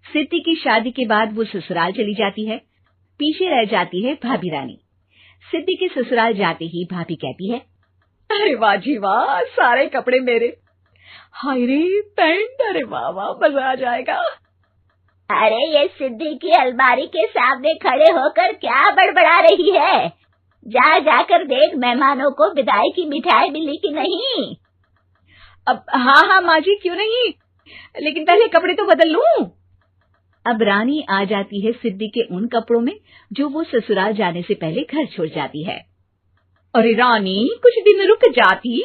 सिद्धि की शादी के बाद वो ससुराल चली जाती है। पीछे रह जाती है भाभी रानी। सिद्धि के ससुराल जाते ही भाभी कहती है, अरे वाह जी वाह, सारे कपड़े मेरे। हाय रे पैंट, अरे वाह वाह, मजा आ जाएगा। अरे ये सिद्धि की अलमारी के सामने खड़े होकर क्या बड़बड़ा रही है? जाकर देख मेहमानों को विदाई की मिठाई मिली कि नहीं। अब हाँ माँ जी, क्यों नहीं, लेकिन पहले कपड़े तो बदल लूं। अब रानी आ जाती है सिद्धि के उन कपड़ों में जो वो ससुराल जाने से पहले घर छोड़ जाती है। अरे रानी, कुछ दिन रुक जाती।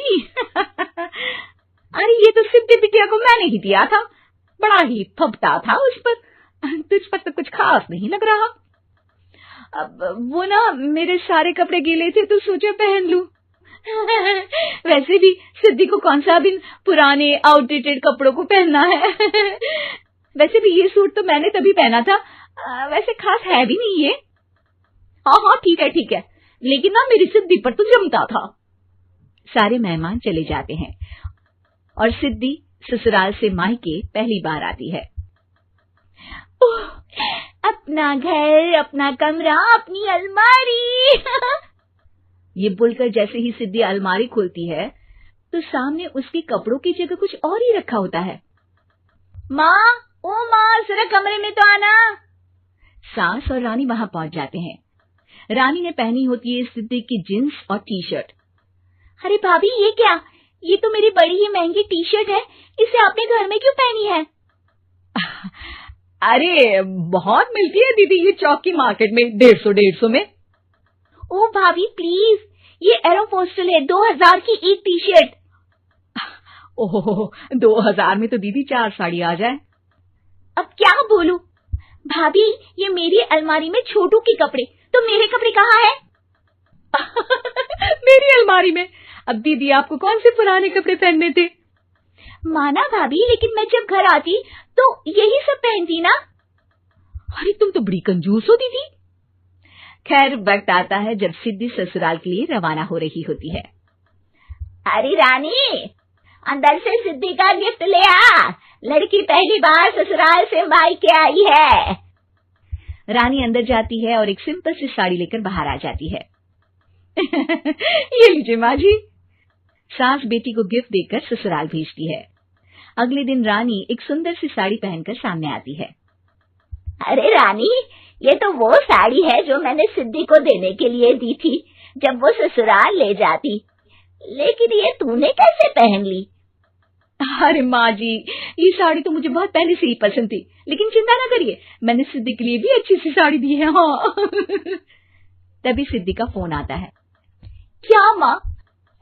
अरे ये तो सिद्धि बिटिया को मैंने ही दिया था, बड़ा ही फबता था उस पर, तुझ पर तो कुछ खास नहीं लग रहा। अब वो ना मेरे सारे कपड़े गीले थे तो सोचा पहन लूं। वैसे भी सिद्धि को कौन सा दिन पुराने आउटडेटेड कपड़ों को पहनना है। वैसे भी ये सूट तो मैंने तभी पहना था, वैसे खास है भी नहीं ये। हाँ ठीक है, लेकिन ना मेरी सिद्धि पर तो जमता था। सारे मेहमान चले जाते हैं और सिद्धि ससुराल से मायके पहली बार आती है। अपना घर, अपना कमरा, अपनी अलमारी। ये बोलकर जैसे ही सिद्धि अलमारी खोलती है तो सामने उसके कपड़ों की जगह कुछ और ही रखा होता है। माँ, ओ माँ, जरा कमरे में तो आना। सास और रानी वहां पहुंच जाते हैं। रानी ने पहनी होती है सिद्धि की जींस और टी शर्ट। अरे भाभी, ये क्या? ये तो मेरी बड़ी ही महंगी टी शर्ट है, इसे आपने घर में क्यों पहनी है? अरे बहुत मिलती है दीदी ये चौक की मार्केट में, 150 में। ओ भाभी प्लीज, ये एरोपोस्टल है, 2000 की एक टी शर्ट। ओहो, 2000 में तो दीदी 4 साड़ी आ जाए। अब क्या बोलूं? भाभी, ये मेरी अलमारी में छोटू के कपड़े, तो मेरे कपड़े कहाँ हैं? मेरी अलमारी में? अब दीदी आपको कौन से पुराने कपड़े पहनने थे? माना भाभी, लेकिन मैं जब घर आती तो यही सब पहनती ना। अरे तुम तो बड़ी कंजूस हो दीदी। खैर, वक्त आता है जब सिद्धि ससुराल के लिए रवाना हो रही होती है। अरे रानी, अंदर से सिद्धि का गिफ्ट ले आ, लड़की पहली बार ससुराल से मायके आई है। रानी अंदर जाती है और एक सिंपल सी साड़ी लेकर बाहर आ जाती है। ये लीजिए माँ जी। सास बेटी को गिफ्ट देकर ससुराल भेजती है। अगले दिन रानी एक सुंदर सी साड़ी पहनकर सामने आती है। अरे रानी, ये तो वो साड़ी है जो मैंने सिद्धि को देने के लिए दी थी जब वो ससुराल ले जाती, लेकिन ये तूने कैसे पहन ली? अरे माँ जी, ये साड़ी तो मुझे बहुत पहले से ही पसंद थी, लेकिन चिंता ना करिए, मैंने सिद्धि के लिए भी अच्छी सी साड़ी दी है। हाँ। तभी सिद्धि का फोन आता है। क्या माँ,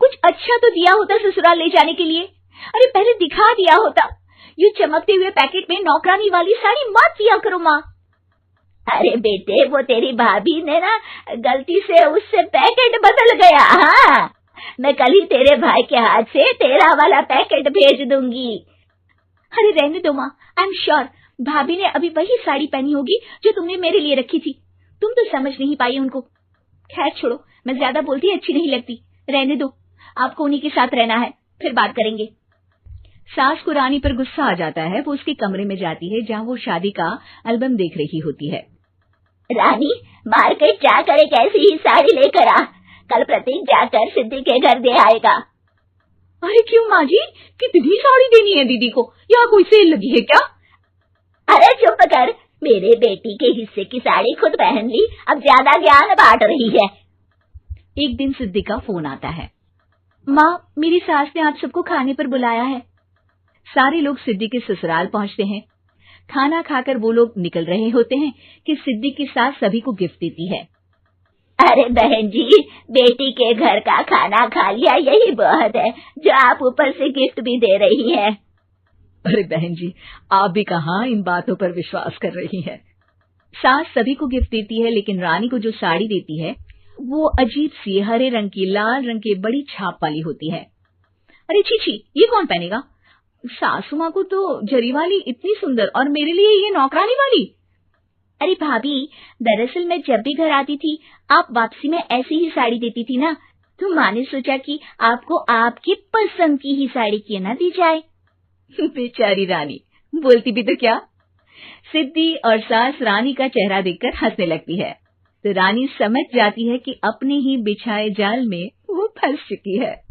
कुछ अच्छा तो दिया होता ससुराल ले जाने के लिए। अरे पहले दिखा दिया होता। ये चमकते हुए पैकेट में नौकरानी वाली साड़ी मत दिया करो माँ। अरे बेटे, वो तेरी भाभी ने ना गलती से उससे पैकेट बदल गया। हाँ, मैं कल ही तेरे भाई के हाथ से तेरा वाला पैकेट भेज दूंगी। अरे रहने दो माँ, आई एम श्योर भाभी ने अभी वही साड़ी पहनी होगी जो तुमने मेरे लिए रखी थी। तुम तो समझ नहीं पाई उनको। खैर छोड़ो, मैं ज्यादा बोलती अच्छी नहीं लगती, रहने दो, आपको उन्हीं के साथ रहना है, फिर बात करेंगे। सास को रानी पर गुस्सा आ जाता है। वो उसके कमरे में जाती है जहाँ वो शादी का एल्बम देख रही होती है। रानी, मार्केट जाकर एक ऐसी ही साड़ी लेकर आ, कल प्रतीक जाकर सिद्धि के घर दे आएगा। अरे क्यों माँ जी, कितनी साड़ी देनी है दीदी को? यहाँ कोई सेल लगी है क्या? अरे चुप कर, मेरे बेटी के हिस्से की साड़ी खुद पहन ली, अब ज्यादा ज्ञान बांट रही है। एक दिन सिद्धि का फोन आता है। माँ, मेरी सास ने आप सबको खाने पर बुलाया है। सारे लोग सिद्धि के ससुराल पहुंचते हैं। खाना खाकर वो लोग निकल रहे होते हैं कि सिद्धि की सास सभी को गिफ्ट देती है। अरे बहन जी, बेटी के घर का खाना खा लिया, यही बहुत है जो आप ऊपर से गिफ्ट भी दे रही है। अरे बहन जी, आप भी कहाँ इन बातों पर विश्वास कर रही हैं। सास सभी को गिफ्ट देती है, लेकिन रानी को जो साड़ी देती है वो अजीब सी हरे रंग की, लाल रंग की बड़ी छाप वाली होती है। अरे छी, ये कौन पहनेगा? सासू माँ को तो जरी वाली इतनी सुंदर, और मेरे लिए ये नौकरानी वाली। अरे भाभी, दरअसल मैं जब भी घर आती थी आप वापसी में ऐसी ही साड़ी देती थी ना, तो माँ ने सोचा कि आपको आपकी पसंद की ही साड़ी क्यों ना दी जाए। बेचारी रानी, बोलती भी तो क्या। सिद्धि और सास रानी का चेहरा देखकर हंसने लगती है, तो रानी समझ जाती है कि अपने ही बिछाए जाल में वो फंस चुकी है।